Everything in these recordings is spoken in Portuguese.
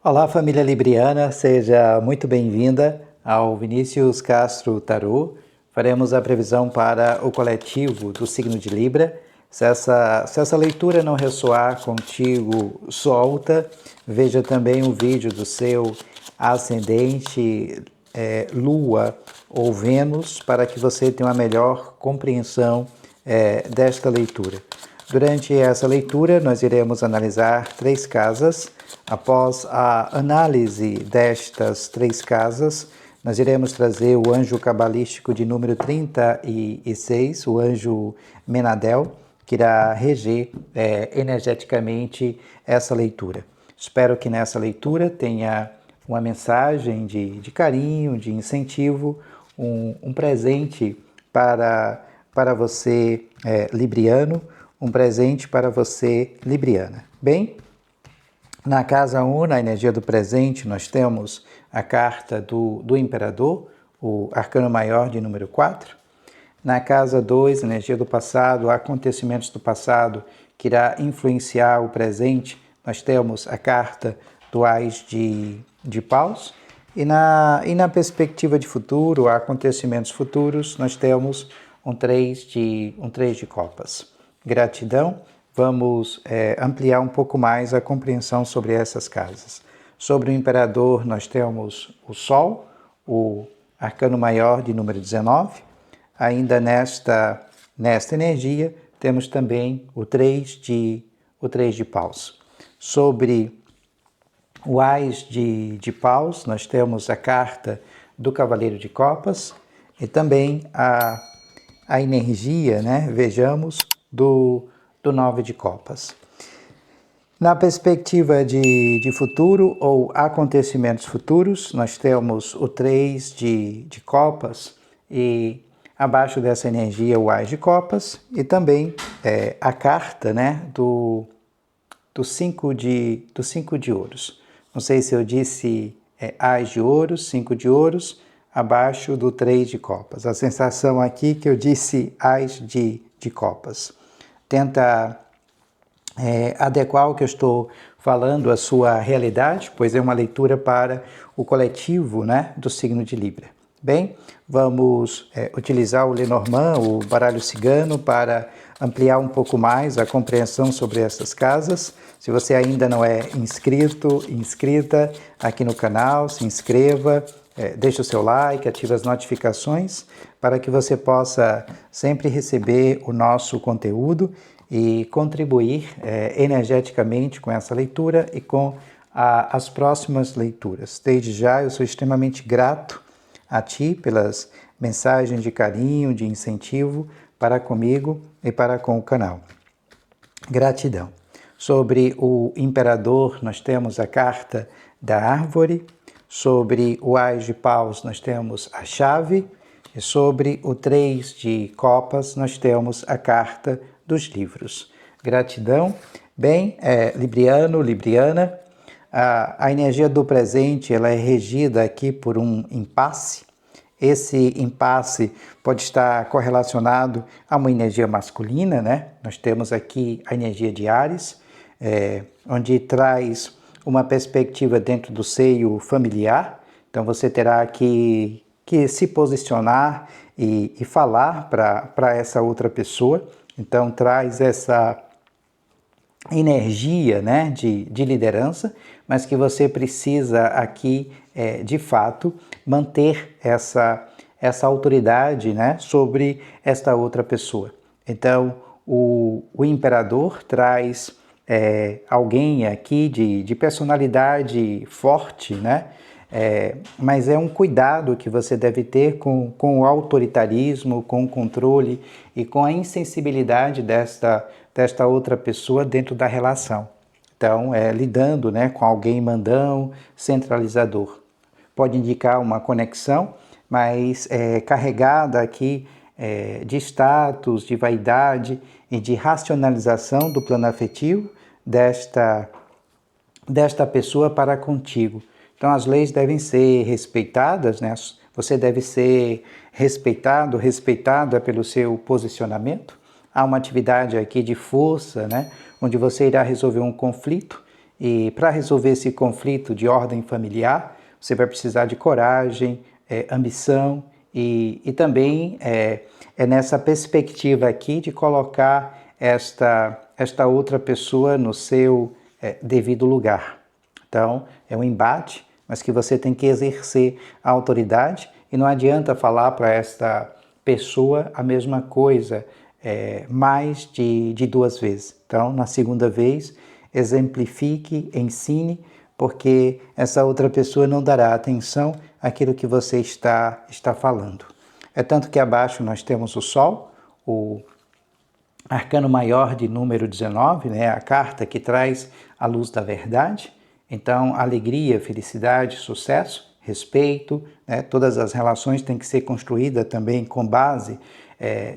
Olá, família libriana, seja muito bem-vinda ao Vinícius Castro Tarô. Faremos a previsão para o coletivo do signo de Libra. Se essa leitura não ressoar contigo, solta. Veja também o vídeo do seu ascendente, Lua ou Vênus, para que você tenha uma melhor compreensão desta leitura. Durante essa leitura, nós iremos analisar 3 casas. Após a análise destas 3 casas, nós iremos trazer o anjo cabalístico de número 36, o anjo Menadel, que irá reger energeticamente essa leitura. Espero que nessa leitura tenha uma mensagem de carinho, de incentivo, um presente para você libriano, um presente para você libriana. Bem, na casa 1, na energia do presente, nós temos a carta do Imperador, o arcano maior de número 4. Na casa 2, energia do passado, acontecimentos do passado que irá influenciar o presente, nós temos a carta do Ás de Paus. E na perspectiva de futuro, acontecimentos futuros, nós temos um 3 de copas. Gratidão. Vamos ampliar um pouco mais a compreensão sobre essas casas. Sobre o Imperador, nós temos o Sol, o arcano maior de número 19. Ainda nesta energia, temos também o 3 de Paus. Sobre o Ás de Paus, nós temos a carta do Cavaleiro de Copas e também a energia, né? Vejamos, do 9 de copas. Na perspectiva de futuro ou acontecimentos futuros, nós temos o 3 de copas e abaixo dessa energia o Ás de copas e também a carta, né, do 5 de ouros. Não sei se eu disse Ás de ouros, 5 de ouros, abaixo do 3 de copas. A sensação aqui que eu disse Ás de copas. Tenta adequar o que eu estou falando à sua realidade, pois é uma leitura para o coletivo, né, do signo de Libra. Bem, vamos utilizar o Lenormand, o baralho cigano, para ampliar um pouco mais a compreensão sobre essas casas. Se você ainda não é inscrita aqui no canal, se inscreva, deixe o seu like, ative as notificações para que você possa sempre receber o nosso conteúdo e contribuir energeticamente com essa leitura e com as próximas leituras. Desde já eu sou extremamente grato a ti pelas mensagens de carinho, de incentivo para comigo e para com o canal. Gratidão. Sobre o Imperador, nós temos a carta da árvore. Sobre o Ás de Paus, nós temos a chave. E sobre o 3 de copas, nós temos a carta dos livros. Gratidão. Bem, libriano, libriana, a energia do presente ela é regida aqui por um impasse. Esse impasse pode estar correlacionado a uma energia masculina, né? Nós temos aqui a energia de Áries, onde traz uma perspectiva dentro do seio familiar. Então você terá que se posicionar e falar para essa outra pessoa. Então traz essa energia, né, de liderança, mas que você precisa aqui, de fato, manter essa autoridade, né, sobre esta outra pessoa. Então o imperador traz alguém aqui de personalidade forte, né? Mas é um cuidado que você deve ter com o autoritarismo, com o controle e com a insensibilidade desta outra pessoa dentro da relação. Então, lidando, né, com alguém mandão, centralizador. Pode indicar uma conexão, mas carregada aqui de status, de vaidade e de racionalização do plano afetivo desta pessoa para contigo. Então, as leis devem ser respeitadas, né? Você deve ser respeitada pelo seu posicionamento. Há uma atividade aqui de força, né? Onde você irá resolver um conflito E para resolver esse conflito de ordem familiar, você vai precisar de coragem, ambição e também é nessa perspectiva aqui de colocar esta outra pessoa no seu devido lugar. Então, é um embate, mas que você tem que exercer a autoridade e não adianta falar para esta pessoa a mesma coisa mais de 2 vezes. Então, na segunda vez, exemplifique, ensine, porque essa outra pessoa não dará atenção àquilo que você está falando. É tanto que abaixo nós temos o Sol, o arcano maior de número 19, né, a carta que traz a luz da verdade. Então, alegria, felicidade, sucesso, respeito, né, todas as relações têm que ser construídas também com base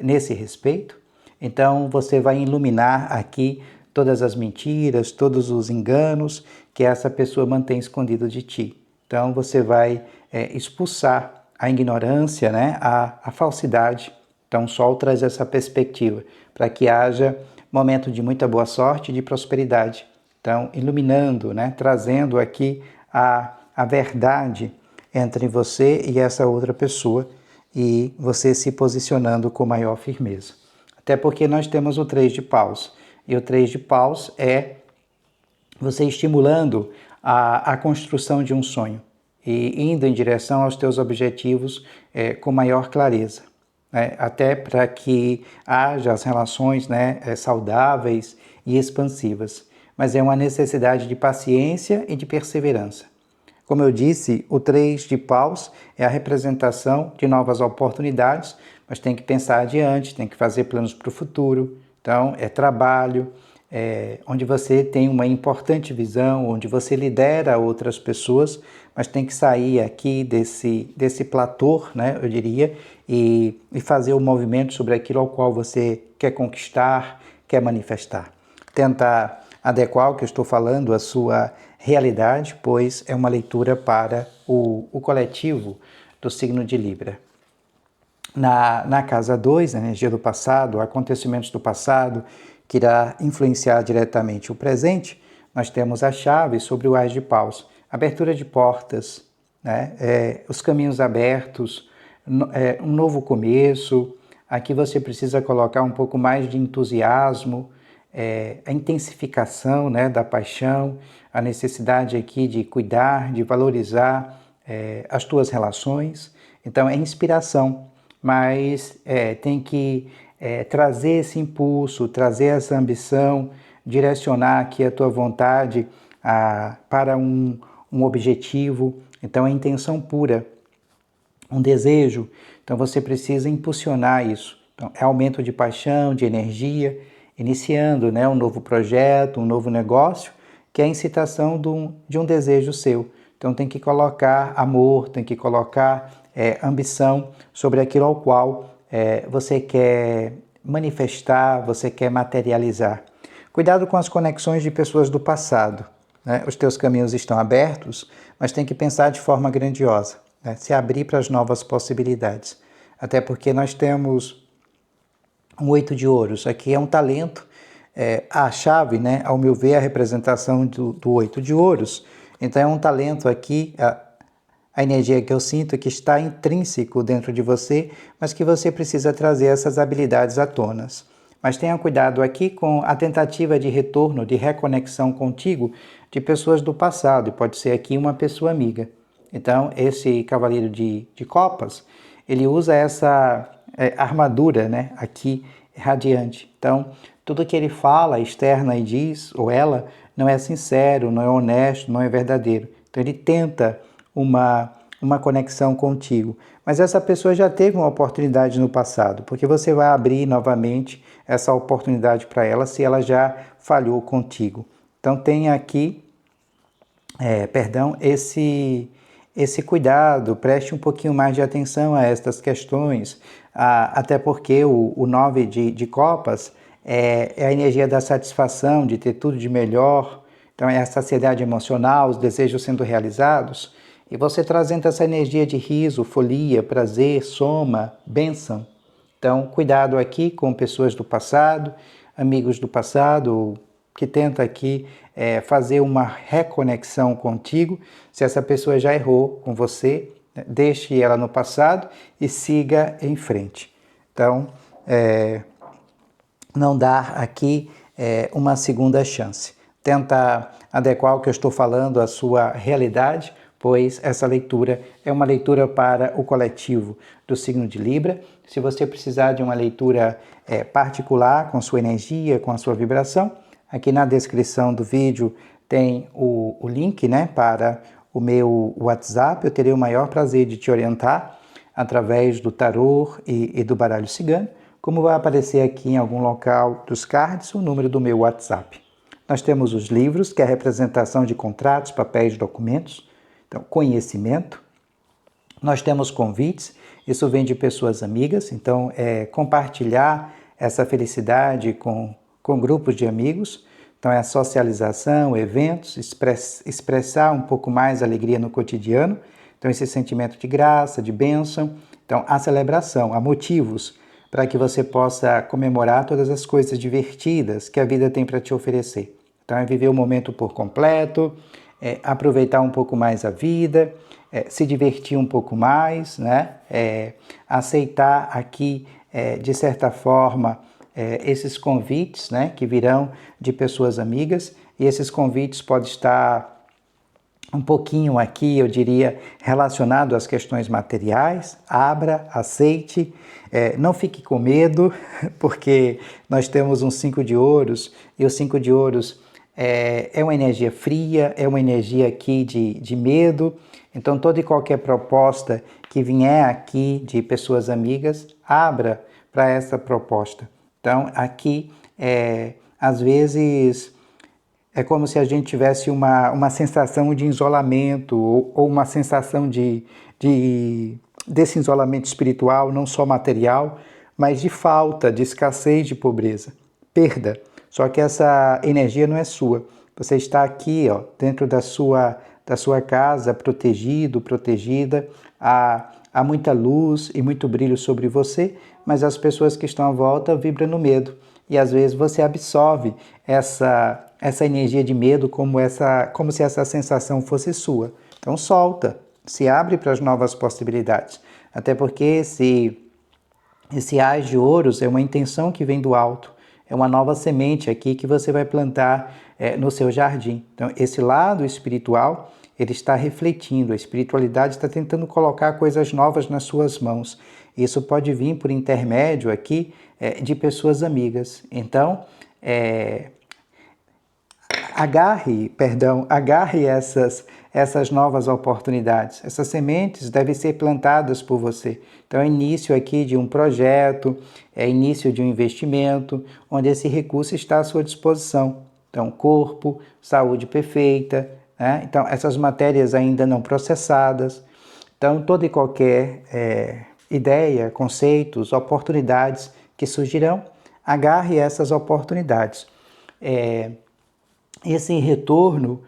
nesse respeito. Então, você vai iluminar aqui todas as mentiras, todos os enganos que essa pessoa mantém escondido de ti. Então, você vai expulsar a ignorância, né, a falsidade. Então, o Sol traz essa perspectiva para que haja momento de muita boa sorte e de prosperidade. Então, iluminando, né, trazendo aqui a verdade entre você e essa outra pessoa e você se posicionando com maior firmeza. Até porque nós temos o 3 de paus. E o 3 de paus é você estimulando a construção de um sonho e indo em direção aos teus objetivos com maior clareza. Né? Até para que haja as relações, né, saudáveis e expansivas. Mas é uma necessidade de paciência e de perseverança. Como eu disse, o 3 de paus é a representação de novas oportunidades, mas tem que pensar adiante, tem que fazer planos para o futuro. Então, é trabalho, onde você tem uma importante visão, onde você lidera outras pessoas, mas tem que sair aqui desse platô, né, eu diria, e fazer o movimento sobre aquilo ao qual você quer conquistar, quer manifestar. Tentar adequar o que eu estou falando à sua realidade, pois é uma leitura para o coletivo do signo de Libra. Na casa 2, a energia do passado, acontecimentos do passado, que irá influenciar diretamente o presente, nós temos a chave sobre o Ás de Paus, abertura de portas, né? Os caminhos abertos, um novo começo. Aqui você precisa colocar um pouco mais de entusiasmo, a intensificação, né, da paixão, a necessidade aqui de cuidar, de valorizar as tuas relações. Então, é inspiração, mas tem que trazer esse impulso, trazer essa ambição, direcionar aqui a tua vontade para um objetivo. Então, é intenção pura, um desejo. Então, você precisa impulsionar isso. Então, é aumento de paixão, de energia, iniciando, né, um novo projeto, um novo negócio, que é a incitação de um desejo seu. Então, tem que colocar amor, tem que colocar ambição sobre aquilo ao qual você quer manifestar, você quer materializar. Cuidado com as conexões de pessoas do passado. Né? Os teus caminhos estão abertos, mas tem que pensar de forma grandiosa, né? Se abrir para as novas possibilidades. Até porque nós temos um 8 de ouros. Aqui é um talento, a chave, né? Ao meu ver, a representação do 8 de ouros. Então é um talento aqui, a energia que eu sinto que está intrínseco dentro de você, mas que você precisa trazer essas habilidades à tona. Mas tenha cuidado aqui com a tentativa de retorno, de reconexão contigo de pessoas do passado, e pode ser aqui uma pessoa amiga. Então, esse cavaleiro de copas, ele usa essa armadura, né, aqui radiante. Então, tudo que ele fala, externa e diz, ou ela, não é sincero, não é honesto, não é verdadeiro. Então, ele tenta uma conexão contigo. Mas essa pessoa já teve uma oportunidade no passado, porque você vai abrir novamente essa oportunidade para ela se ela já falhou contigo. Então tenha aqui, esse cuidado, preste um pouquinho mais de atenção a estas questões, até porque o 9 de copas é a energia da satisfação, de ter tudo de melhor. Então é a saciedade emocional, os desejos sendo realizados. E você trazendo essa energia de riso, folia, prazer, soma, bênção. Então, cuidado aqui com pessoas do passado, amigos do passado, que tenta aqui fazer uma reconexão contigo. Se essa pessoa já errou com você, deixe ela no passado e siga em frente. Então, não dar aqui uma segunda chance. Tenta adequar o que eu estou falando à sua realidade, pois essa leitura é uma leitura para o coletivo do signo de Libra. Se você precisar de uma leitura particular com sua energia, com a sua vibração, aqui na descrição do vídeo tem o link, né, para o meu WhatsApp. Eu terei o maior prazer de te orientar através do tarô e do baralho cigano, como vai aparecer aqui em algum local dos cards o número do meu WhatsApp. Nós temos os livros, que é a representação de contratos, papéis, documentos, então conhecimento. Nós temos convites, isso vem de pessoas amigas, então compartilhar essa felicidade com grupos de amigos. Então é a socialização, eventos, expressar um pouco mais a alegria no cotidiano. Então esse sentimento de graça, de bênção. Então a celebração, há motivos para que você possa comemorar todas as coisas divertidas que a vida tem para te oferecer. Então é viver o momento por completo, aproveitar um pouco mais a vida, se divertir um pouco mais, né? Aceitar aqui, de certa forma, esses convites, né, que virão de pessoas amigas, e esses convites podem estar um pouquinho aqui, eu diria, relacionado às questões materiais. Abra, aceite, não fique com medo, porque nós temos um 5 de ouros, e o 5 de ouros é uma energia fria, é uma energia aqui de medo. Então toda e qualquer proposta que vier aqui de pessoas amigas, abra para essa proposta. Então aqui, às vezes, é como se a gente tivesse uma sensação de isolamento ou uma sensação desse isolamento espiritual, não só material, mas de falta, de escassez, de pobreza, perda. Só que essa energia não é sua. Você está aqui, ó, dentro da sua casa, protegido, protegida. Há muita luz e muito brilho sobre você, mas as pessoas que estão à volta vibram no medo. E às vezes você absorve essa energia de medo como se essa sensação fosse sua. Então solta, se abre para as novas possibilidades. Até porque esse Ás de Ouros é uma intenção que vem do alto. É uma nova semente aqui que você vai plantar no seu jardim. Então esse lado espiritual, ele está refletindo, a espiritualidade está tentando colocar coisas novas nas suas mãos. Isso pode vir por intermédio aqui de pessoas amigas. Então, agarre essas novas oportunidades. Essas sementes devem ser plantadas por você. Então, é início aqui de um projeto, é início de um investimento, onde esse recurso está à sua disposição. Então, corpo, saúde perfeita, né? Então, essas matérias ainda não processadas. Então, toda e qualquer ideia, conceitos, oportunidades que surgirão, agarre essas oportunidades. Esse retorno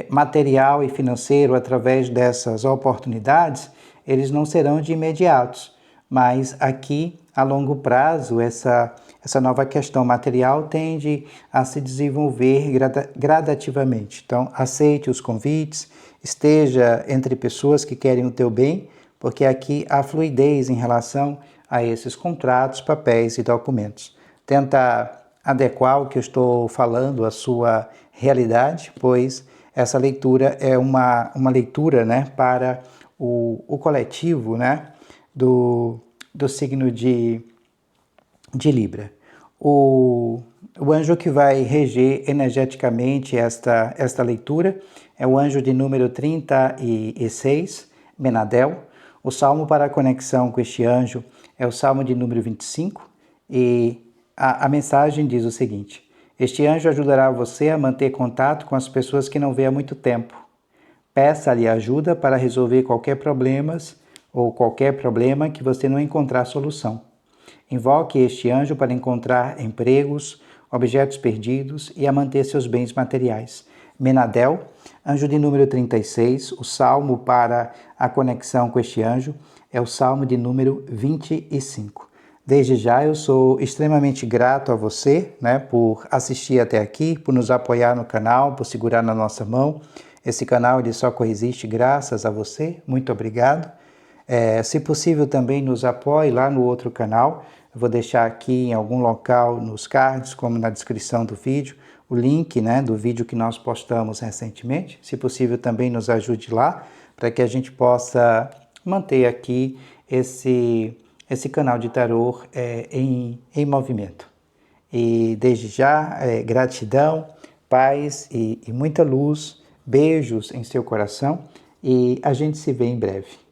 material e financeiro através dessas oportunidades, eles não serão de imediatos, mas aqui a longo prazo essa nova questão material tende a se desenvolver gradativamente. Então aceite os convites, esteja entre pessoas que querem o teu bem, porque aqui há fluidez em relação a esses contratos, papéis e documentos. Tenta adequar o que eu estou falando à sua realidade, pois essa leitura é uma leitura, né, para o coletivo, né, do signo de Libra. O anjo que vai reger energeticamente esta leitura é o anjo de número 36, Menadel. O salmo para a conexão com este anjo é o salmo de número 25 e a mensagem diz o seguinte: este anjo ajudará você a manter contato com as pessoas que não vê há muito tempo. Peça-lhe ajuda para resolver qualquer problema que você não encontrar solução. Invoque este anjo para encontrar empregos, objetos perdidos e a manter seus bens materiais. Menadel, anjo de número 36, o salmo para a conexão com este anjo é o salmo de número 25. Desde já eu sou extremamente grato a você, né, por assistir até aqui, por nos apoiar no canal, por segurar na nossa mão. Esse canal ele só coexiste graças a você. Muito obrigado. Se possível também nos apoie lá no outro canal. Eu vou deixar aqui em algum local nos cards, como na descrição do vídeo, o link, né, do vídeo que nós postamos recentemente. Se possível também nos ajude lá, para que a gente possa manter aqui esse canal de tarô em movimento. E desde já, gratidão, paz e muita luz, beijos em seu coração e a gente se vê em breve.